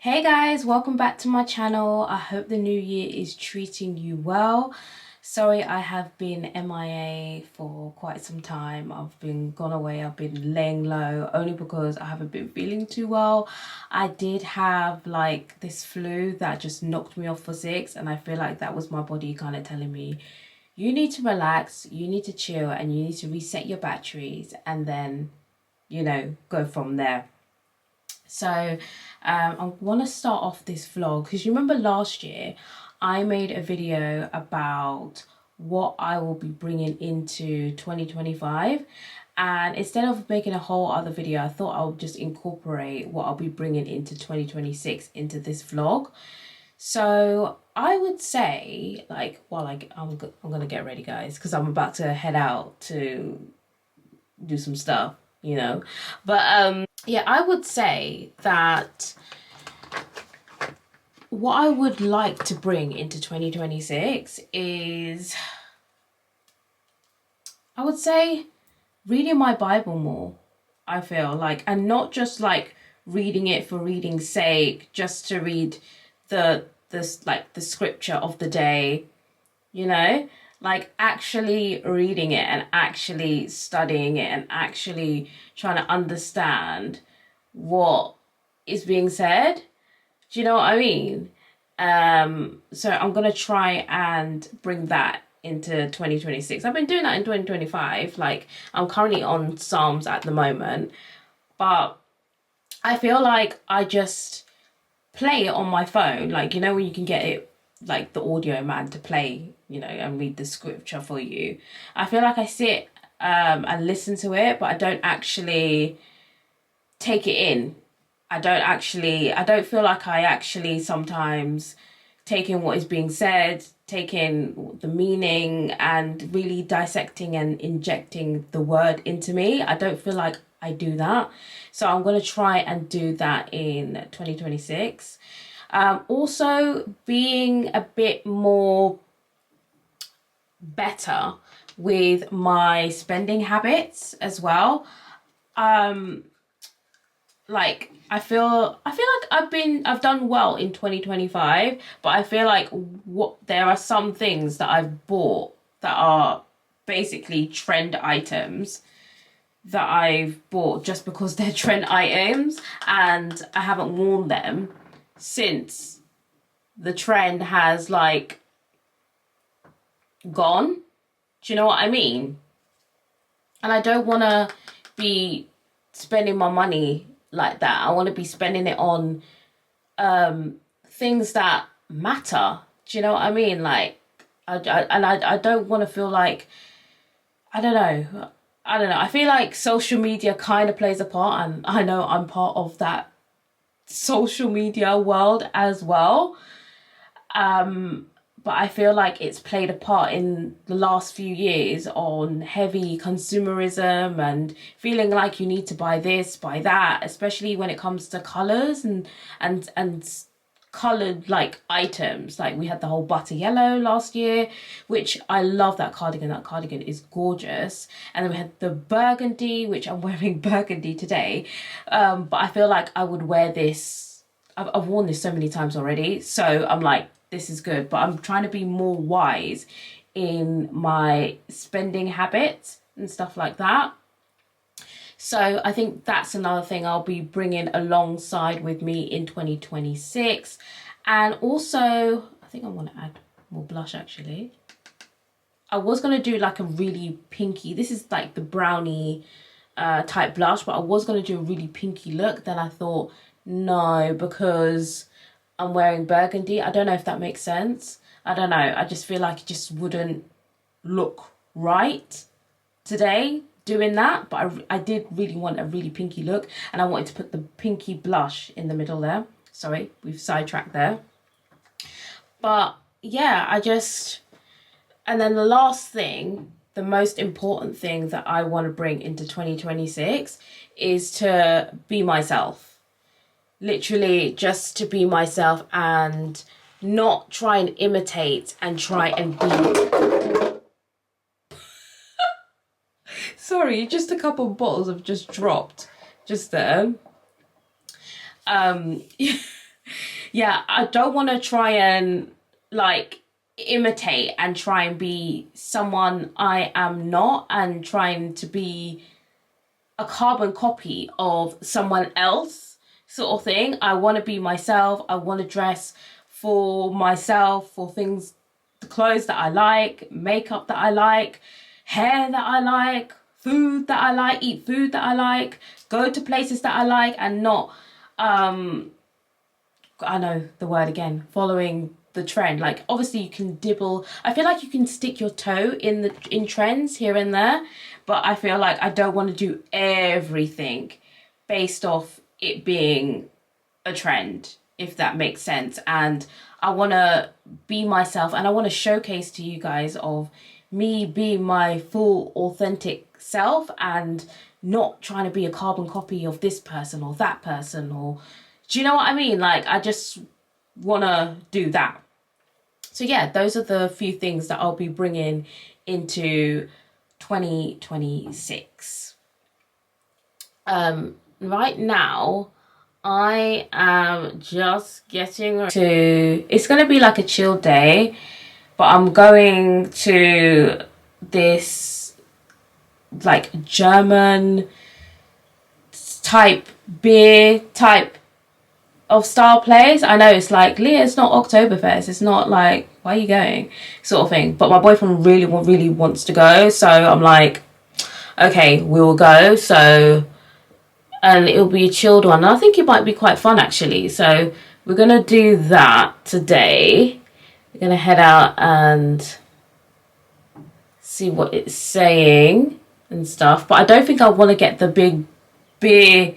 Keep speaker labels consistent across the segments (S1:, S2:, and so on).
S1: Hey guys, welcome back to my channel. I hope the new year is treating you well. Sorry I have been MIA for quite some time. I've been gone away, I've been laying low only because I haven't been feeling too well. I did have like this flu that just knocked me off for 6, and I feel like that was my body kind of telling me you need to relax, you need to chill, and you need to reset your batteries, and then go from there. So I want to start off this vlog because you remember last year I made a video about what I will be bringing into 2025, and instead of making a whole other video, I thought I would just incorporate what I'll be bringing into 2026 into this vlog. So I would say, like, while I'm gonna get ready, guys, because I'm about to head out to do some stuff, but yeah, I would say that what I would like to bring into 2026 is, I would say, reading my Bible more. I feel like, and not just like reading it for reading's sake, just to read the scripture of the day, like actually reading it and actually studying it and actually trying to understand what is being said. Do you know what I mean? So I'm gonna try and bring that into 2026. I've been doing that in 2025. Like, I'm currently on Psalms at the moment, but I feel like I just play it on my phone. Like, when you can get it, like the audio man to play, and read the scripture for you. I feel like I sit and listen to it, but I don't actually take it in. I don't feel like I actually sometimes take in what is being said, take in the meaning, and really dissecting and injecting the word into me. I don't feel like I do that. So I'm going to try and do that in 2026. Also, being a bit more better with my spending habits as well. Like, I feel like I've done well in 2025, but I feel like there are some things that I've bought that are basically trend items that I've bought just because they're trend items, and I haven't worn them since the trend has like gone. Do you know what I mean? And I don't want to be spending my money like that. I want to be spending it on things that matter. Do you know what I mean? Like, I don't want to feel like, I don't know. I feel like social media kind of plays a part, and I know I'm part of that social media world as well. But I feel like it's played a part in the last few years on heavy consumerism and feeling like you need to buy this, buy that, especially when it comes to colours and coloured like items. Like, we had the whole butter yellow last year, which I love that cardigan. That cardigan is gorgeous. And then we had the burgundy, which I'm wearing burgundy today. But I feel like I would wear this. I've worn this so many times already. So I'm like, this is good, but I'm trying to be more wise in my spending habits and stuff like that. So I think that's another thing I'll be bringing alongside with me in 2026. And also, I think I want to add more blush actually. I was going to do like a really pinky, this is like the brownie type blush, but I was going to do a really pinky look. Then I thought, no, because I'm wearing burgundy. I don't know if that makes sense. I don't know. I just feel like it just wouldn't look right today doing that. But I did really want a really pinky look, and I wanted to put the pinky blush in the middle there. Sorry, we've sidetracked there. But yeah, and then the last thing, the most important thing that I want to bring into 2026 is to be myself. Literally just to be myself and not try and imitate and try and be. Sorry, just a couple of bottles have just dropped just there. Yeah, I don't want to try and like imitate and try and be someone I am not, and trying to be a carbon copy of someone else sort of thing. I want to be myself. I want to dress for myself, for things, the clothes that I like, makeup that I like, hair that I like, food that I like, eat food that I like, go to places that I like, and not I know the word again, following the trend. Like, obviously you can dibble. I feel like you can stick your toe in trends here and there, but I feel like I don't want to do everything based off it being a trend, if that makes sense. And I want to be myself, and I want to showcase to you guys of me being my full authentic self, and not trying to be a carbon copy of this person or that person, or do you know what I mean? Like, I just want to do that. So yeah, those are the few things that I'll be bringing into 2026. Right now, I am just getting to, it's going to be like a chill day, but I'm going to this like German type beer type of style place. I know it's like, Leah, it's not Oktoberfest, it's not like, why are you going, sort of thing. But my boyfriend really wants to go, so I'm like, okay, we will go. So, and it'll be a chilled one. And I think it might be quite fun actually. So we're gonna do that today. We're gonna head out and see what it's saying and stuff. But I don't think I want to get the big beer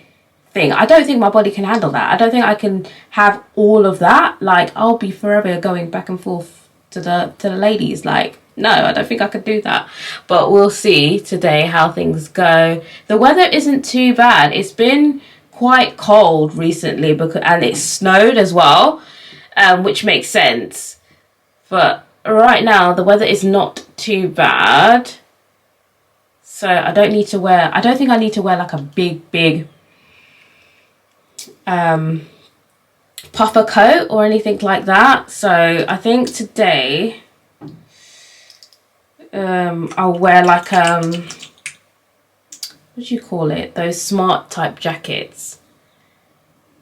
S1: thing. I don't think my body can handle that. I don't think I can have all of that. Like, I'll be forever going back and forth to the ladies. Like, no, I don't think I could do that. But we'll see today how things go. The weather isn't too bad. It's been quite cold recently, and it snowed as well, which makes sense. But right now the weather is not too bad. So I don't think I need to wear like a big puffer coat or anything like that. So I think today I'll wear like what do you call it, those smart type jackets.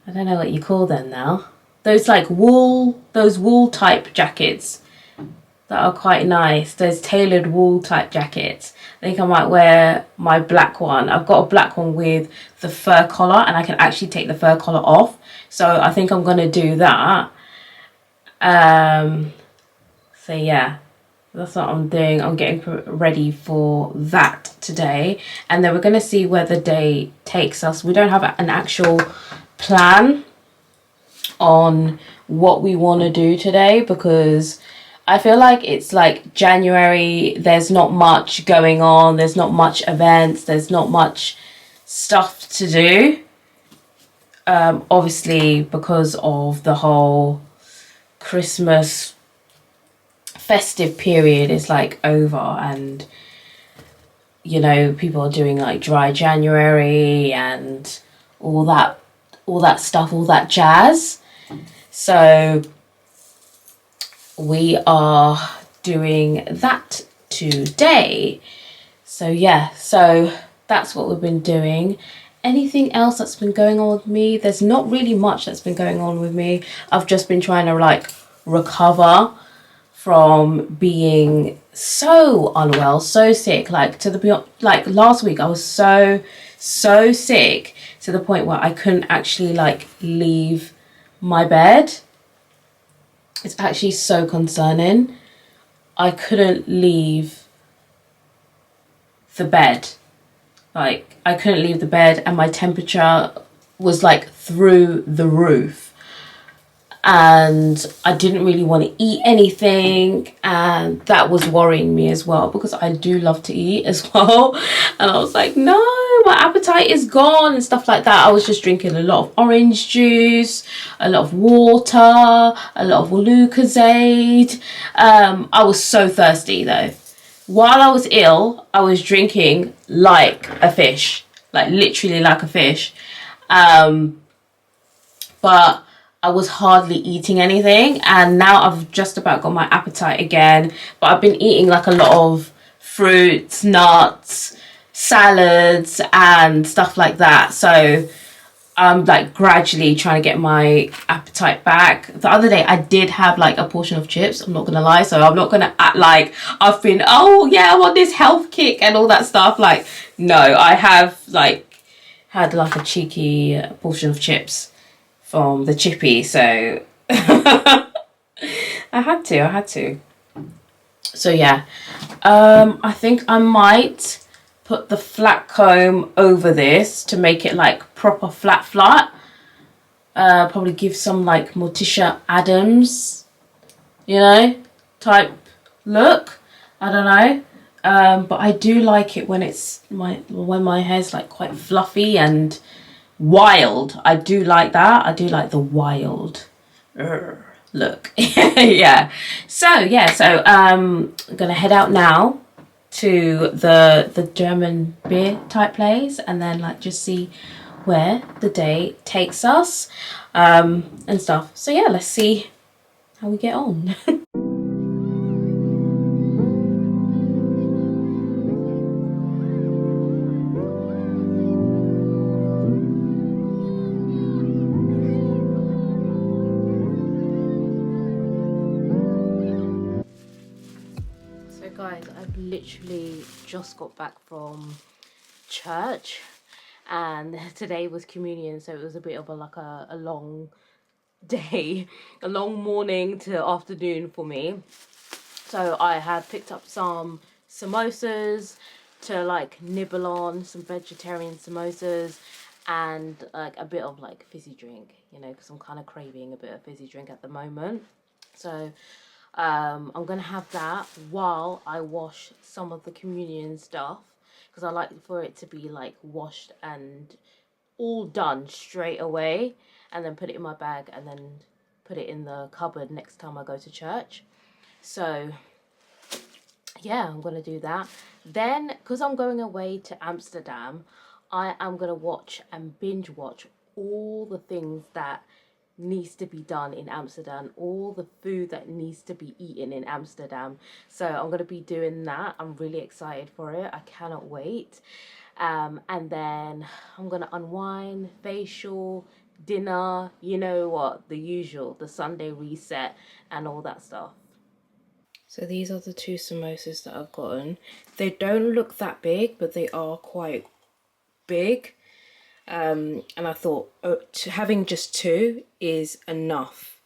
S1: I don't know what you call them now. Those like wool type jackets that are quite nice. Those tailored wool type jackets. I think I might wear my black one. I've got a black one with the fur collar, and I can actually take the fur collar off. So I think I'm going to do that. So yeah, that's what I'm doing. I'm getting ready for that today. And then we're going to see where the day takes us. We don't have an actual plan on what we want to do today, because I feel like it's like January, there's not much going on, there's not much events, there's not much stuff to do. Obviously because of the whole Christmas festive period is like over, and you know, people are doing like dry January and all that stuff, all that jazz. So we are doing that today. So yeah, so that's what we've been doing. Anything else that's been going on with me? There's not really much that's been going on with me. I've just been trying to like recover from being so unwell, so sick. Like last week I was so sick to the point where I couldn't actually like leave my bed. It's actually so concerning. I couldn't leave the bed. Like, I couldn't leave the bed, and my temperature was like through the roof. And I didn't really want to eat anything, and that was worrying me as well, because I do love to eat as well. And I was like, no, my appetite is gone and stuff like that. I was just drinking a lot of orange juice, a lot of water, a lot of Lucozade. I was so thirsty though. While I was ill, I was drinking like a fish, like literally like a fish. But I was hardly eating anything, and now I've just about got my appetite again. But I've been eating like a lot of fruits, nuts, salads, and stuff like that. So I'm like gradually trying to get my appetite back. The other day I did have like a portion of chips, I'm not gonna lie, so I'm not gonna act like I've been, oh yeah, I'm on this health kick and all that stuff. Like, no, I have like had like a cheeky portion of chips from the chippy, so I had to. So yeah, I think I might put the flat comb over this to make it like proper flat. Probably give some like Morticia Adams, you know, type look. I don't know. But I do like it when it's when my hair's like quite fluffy and wild. I do like that. I do like the wild look. Yeah. So I'm gonna head out now to the German beer type place, and then like just see where the day takes us, and stuff. So yeah, let's see how we get on. So guys, I've literally just got back from church, and today was communion, so it was a bit of a long day, a long morning to afternoon for me. So I had picked up some samosas to like nibble on, some vegetarian samosas, and like a bit of like fizzy drink, you know, because I'm kind of craving a bit of fizzy drink at the moment. So I'm gonna have that while I wash some of the communion stuff, because I like for it to be like washed and all done straight away, and then put it in my bag and then put it in the cupboard next time I go to church. So yeah, I'm gonna do that. Then, because I'm going away to Amsterdam, I am gonna watch and binge watch all the things that needs to be done in Amsterdam, all the food that needs to be eaten in Amsterdam. So I'm gonna be doing that. I'm really excited for it. I cannot wait. And then I'm gonna unwind, facial, dinner, you know what, the usual, the Sunday reset and all that stuff. So these are the two samosas that I've gotten. They don't look that big, but they are quite big. And I thought having just two is enough.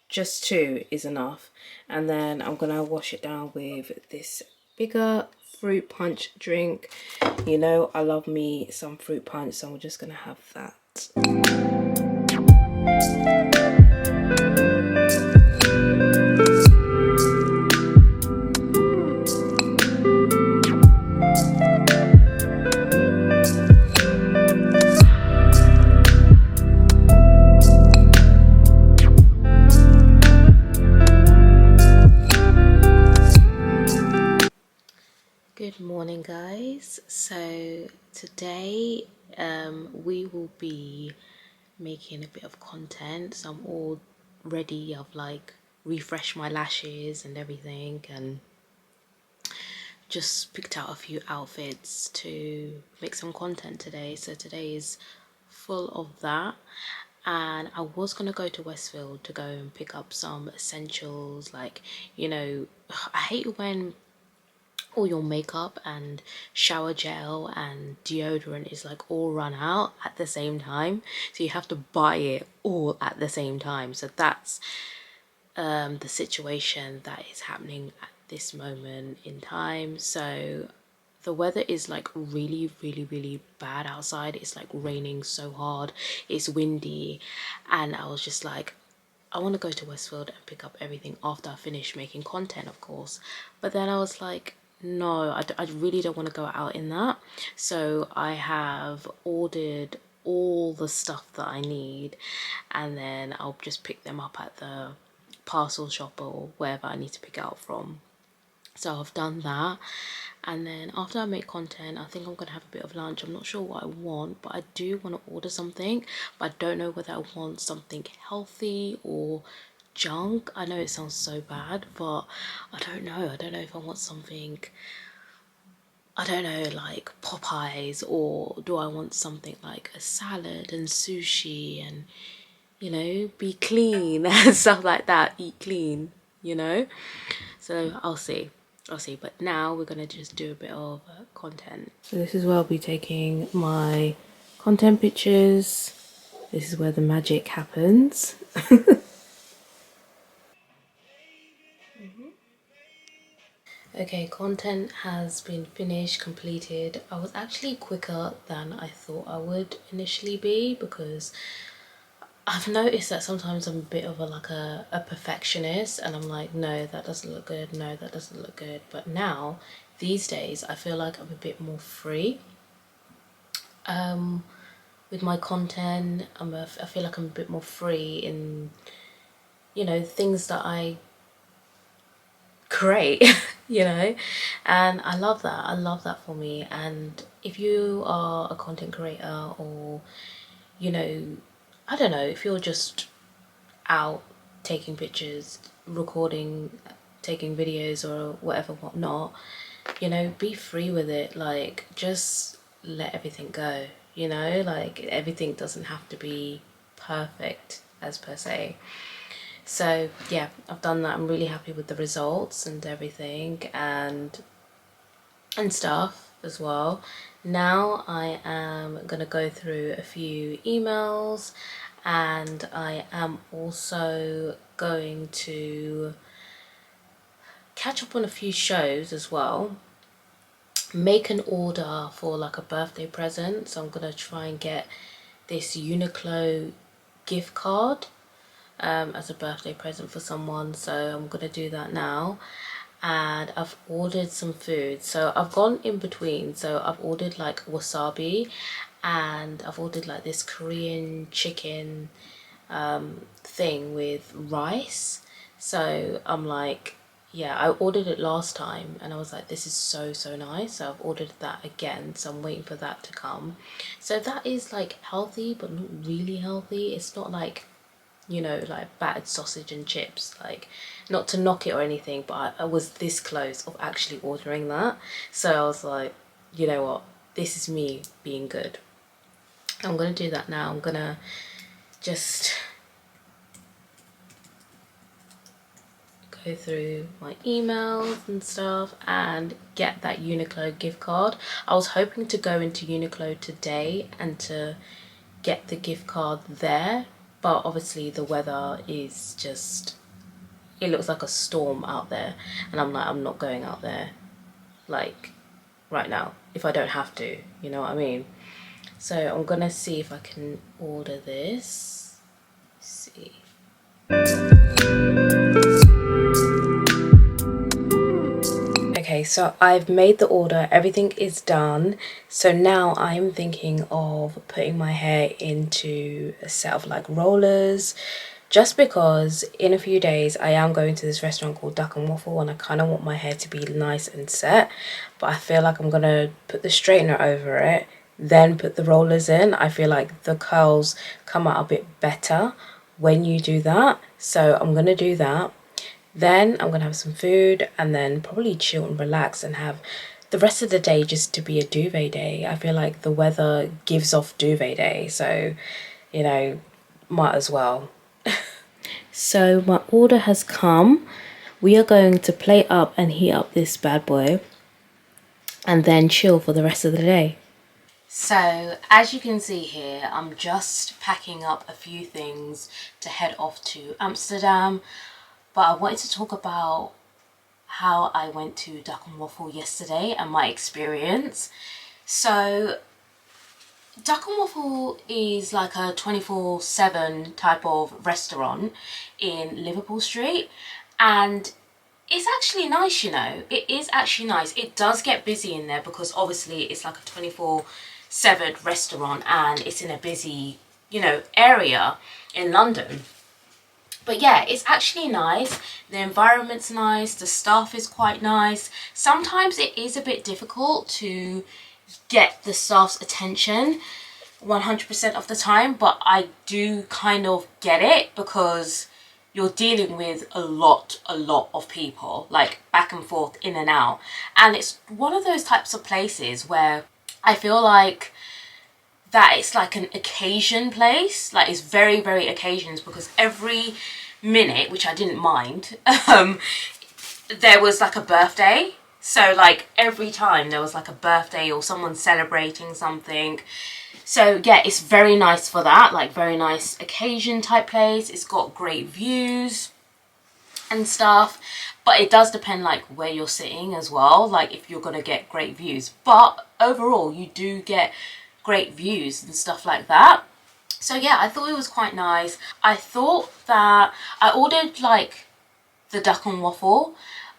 S1: Just two is enough. And then I'm going to wash it down with this bigger fruit punch drink. You know, I love me some fruit punch, so I'm just going to have that. Good morning, guys. So today we will be making a bit of content. So I'm all ready. I've like refreshed my lashes and everything, and just picked out a few outfits to make some content today. So today is full of that. And I was gonna go to Westfield to go and pick up some essentials, like, you know, I hate when all your makeup and shower gel and deodorant is like all run out at the same time, so you have to buy it all at the same time. So that's the situation that is happening at this moment in time. So the weather is like really bad outside. It's like raining so hard, it's windy, and I was just like, I want to go to Westfield and pick up everything after I finish making content, of course. But then I was like, no, I really don't want to go out in that. So I have ordered all the stuff that I need, and then I'll just pick them up at the parcel shop or wherever I need to pick it up from. So I've done that. And then after I make content, I think I'm gonna have a bit of lunch. I'm not sure what I want, but I do want to order something, but I don't know whether I want something healthy or junk. I know it sounds so bad, but I don't know. I don't know if I want something, I don't know, like Popeyes, or do I want something like a salad and sushi and, you know, be clean and stuff like that, eat clean, you know? So I'll see. I'll see. But now we're going to just do a bit of content. So this is where I'll be taking my content pictures. This is where the magic happens. Okay, content has been finished, completed. I was actually quicker than I thought I would initially be, because I've noticed that sometimes I'm a bit of a perfectionist, and I'm like, no, that doesn't look good, no, that doesn't look good. But now, these days, I feel like I'm a bit more free with my content. I feel like I'm a bit more free in, you know, things that I create, you know, and I love that. I love that for me. And if you are a content creator, or, you know, I don't know, if you're just out taking pictures, recording, taking videos or whatever, whatnot, you know, be free with it. Like, just let everything go, you know, like everything doesn't have to be perfect as per se. So yeah, I've done that. I'm really happy with the results and everything, and stuff as well. Now I am gonna go through a few emails, and I am also going to catch up on a few shows as well, make an order for like a birthday present. So I'm gonna try and get this Uniqlo gift card as a birthday present for someone, so I'm gonna do that now. And I've ordered some food, so I've gone in between. So I've ordered like wasabi, and I've ordered like this Korean chicken thing with rice. So I'm like, yeah, I ordered it last time and I was like, this is so nice. So I've ordered that again, so I'm waiting for that to come. So that is like healthy, but not really healthy. It's not like, you know, like battered sausage and chips. Like, not to knock it or anything, but I was this close of actually ordering that. So I was like, you know what, this is me being good. I'm gonna do that now. I'm gonna just go through my emails and stuff and get that Uniqlo gift card. I was hoping to go into Uniqlo today and to get the gift card there, but obviously the weather is just, it looks like a storm out there, and I'm like, I'm not going out there like right now if I don't have to, you know what I mean? So I'm gonna see if I can order this. Let's see. Okay, so I've made the order, everything is done. So now I'm thinking of putting my hair into a set of like rollers, just because in a few days I am going to this restaurant called Duck Waffle, and I kind of want my hair to be nice and set, but I feel like I'm gonna put the straightener over it, then put the rollers in. I feel like the curls come out a bit better when you do that, so I'm gonna do that. Then I'm gonna have some food and then probably chill and relax and have the rest of the day just to be a duvet day. I feel like the weather gives off duvet day, so, you know, might as well. So my order has come. We are going to plate up and heat up this bad boy and then chill for the rest of the day. So as you can see here, I'm just packing up a few things to head off to Amsterdam. But I wanted to talk about how I went to Duck and Waffle yesterday and my experience. So Duck and Waffle is like a 24/7 type of restaurant in Liverpool Street, and it's actually nice, you know. It is actually nice. It does get busy in there because obviously it's like a 24/7 restaurant and it's in a busy, you know, area in London. But yeah, it's actually nice. The environment's nice. The staff is quite nice. Sometimes it is a bit difficult to get the staff's attention 100% of the time, but I do kind of get it because you're dealing with a lot of people, like back and forth, in and out. And it's one of those types of places where I feel like that it's like an occasion place. Like, it's very, very occasions, because every minute, which I didn't mind, there was like a birthday. So like every time there was like a birthday or someone celebrating something. So yeah, it's very nice for that, like very nice occasion type place. It's got great views and stuff, but it does depend like where you're sitting as well, like if you're gonna get great views. But overall you do get great views and stuff like that. So yeah, I thought it was quite nice. I thought that I ordered like the duck and waffle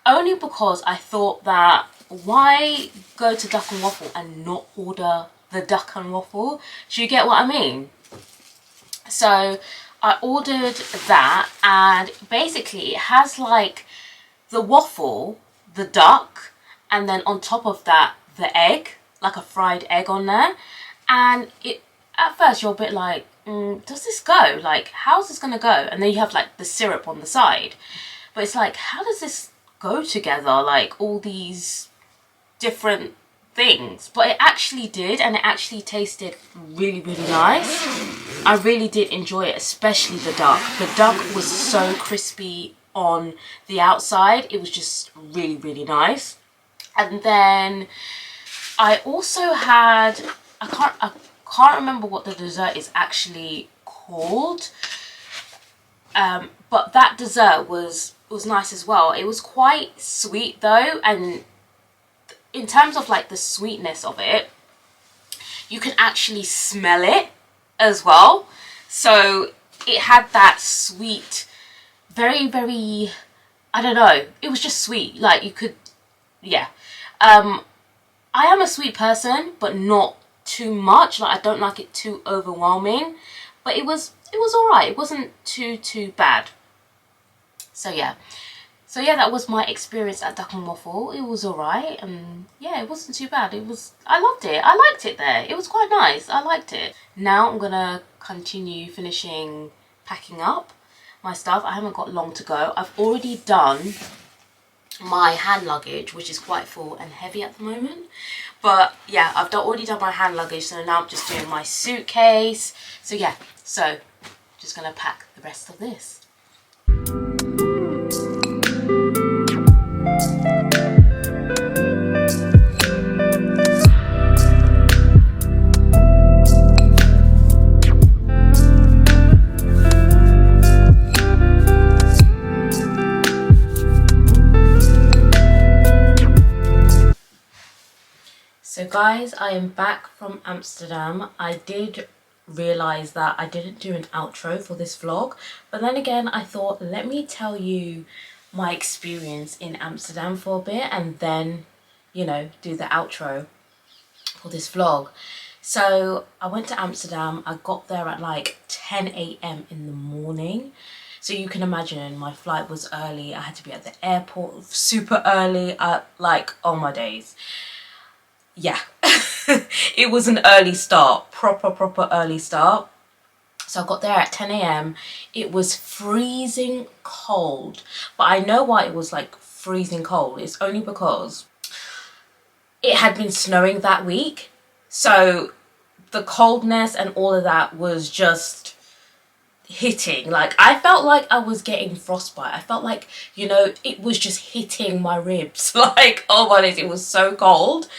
S1: only because I thought that why go to Duck and Waffle and not order the duck and waffle? Do you get what I mean? So I ordered that, and basically it has like the waffle, the duck, and then on top of that the egg, like a fried egg on there. And it, at first you're a bit like, does this go? Like, how's this gonna go? And then you have like the syrup on the side, but it's like, how does this go together? Like all these different things. But it actually did, and it actually tasted really, really nice. I really did enjoy it, especially the duck. The duck was so crispy on the outside. It was just really, really nice. And then I also had, I can't remember what the dessert is actually called, but that dessert was nice as well. It was quite sweet though, and in terms of like the sweetness of it, you can actually smell it as well. So it had that sweet, very, very, I don't know, it was just sweet. Like you could, yeah. I am a sweet person, but not too much. Like I don't like it too overwhelming, but it was all right. It wasn't too bad. So yeah, that was my experience at Duck and Waffle. It was all right, and yeah, it wasn't too bad. I loved it. I liked it there. It was quite nice. I liked it. Now I'm gonna continue finishing packing up my stuff. I haven't got long to go. I've already done my hand luggage, which is quite full and heavy at the moment. But yeah, I've already done my hand luggage, so now I'm just doing my suitcase. So yeah, just gonna pack the rest of this. So guys, I am back from Amsterdam. I did realise that I didn't do an outro for this vlog, but then again I thought, let me tell you my experience in Amsterdam for a bit, and then, you know, do the outro for this vlog. So I went to Amsterdam. I got there at like 10 AM in the morning. So you can imagine my flight was early. I had to be at the airport super early. Like, oh my days. Yeah, it was an early start, proper early start. So I got there at 10 AM. It was freezing cold, but I know why it was like freezing cold. It's only because it had been snowing that week. So the coldness and all of that was just hitting. Like, I felt like I was getting frostbite. I felt like, you know, it was just hitting my ribs. Like, oh my days, it was so cold.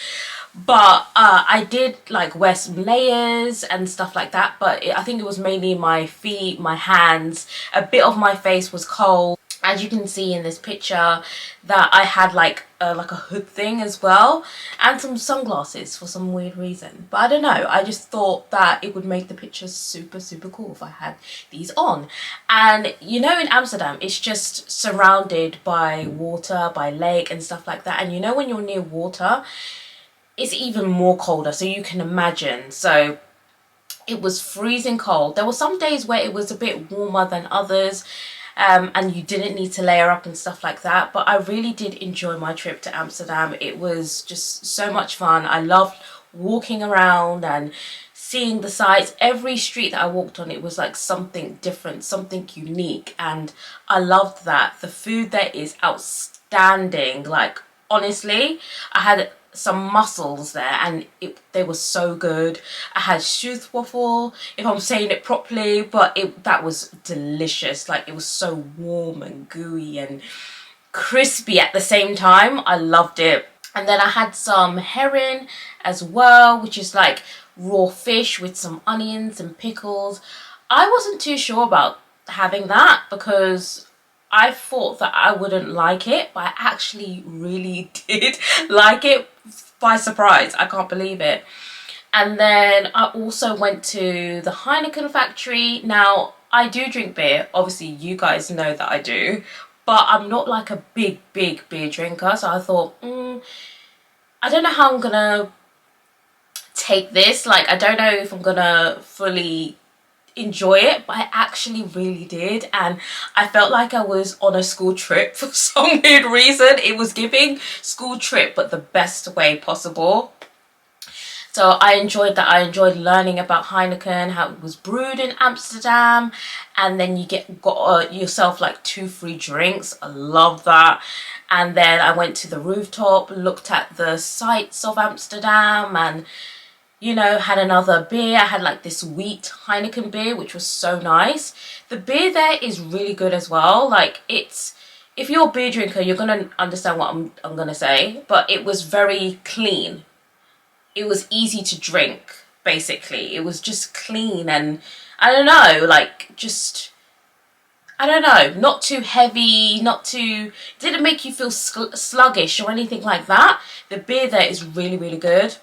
S1: But I did like wear some layers and stuff like that, but I think it was mainly my feet, my hands. A bit of my face was cold. As you can see in this picture, that I had like a hood thing as well, and some sunglasses for some weird reason. But I don't know, I just thought that it would make the picture super cool if I had these on. And you know, in Amsterdam, it's just surrounded by water, by lake and stuff like that. And you know, when you're near water, it's even more colder, so you can imagine. So it was freezing cold. There were some days where it was a bit warmer than others, and you didn't need to layer up and stuff like that. But I really did enjoy my trip to Amsterdam. It was just so much fun. I loved walking around and seeing the sights. Every street that I walked on, it was like something different, something unique, and I loved that. The food there is outstanding. Like, honestly, I had some mussels there and they were so good. I had Duck Waffle, if I'm saying it properly, but that was delicious. Like, it was so warm and gooey and crispy at the same time. I loved it. And then I had some herring as well, which is like raw fish with some onions and pickles. I wasn't too sure about having that because I thought that I wouldn't like it, but I actually really did like it by surprise. I can't believe it. And then I also went to the Heineken factory. Now, I do drink beer. Obviously, you guys know that I do. But I'm not like a big beer drinker. So I thought, I don't know how I'm going to take this. Like, I don't know if I'm going to fully enjoy it, but I actually really did. And I felt like I was on a school trip for some weird reason. It was giving school trip, but the best way possible. So I enjoyed that. I enjoyed learning about Heineken, how it was brewed in Amsterdam, and then you got yourself like 2 free drinks. I love that. And then I went to the rooftop, looked at the sights of Amsterdam, and you know, had another beer. I had like this wheat Heineken beer, which was so nice. The beer there is really good as well. Like, if you're a beer drinker, you're gonna understand what I'm gonna say, but it was very clean. It was easy to drink, basically. It was just clean and, I don't know, like, just, I don't know, not too heavy, didn't make you feel sluggish or anything like that. The beer there is really, really good.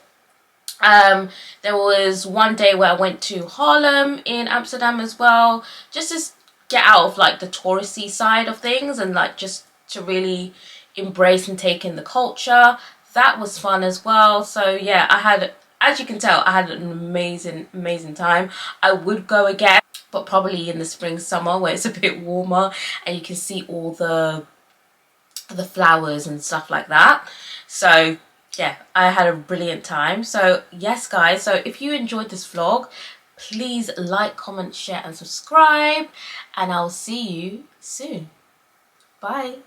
S1: There was one day where I went to Harlem in Amsterdam as well, just to get out of like the touristy side of things and like just to really embrace and take in the culture. That was fun as well. So yeah, as you can tell, I had an amazing time. I would go again, but probably in the spring, summer, where it's a bit warmer and you can see all the flowers and stuff like that. So yeah, I had a brilliant time. So yes guys, so if you enjoyed this vlog, please like, comment, share and subscribe, and I'll see you soon. Bye.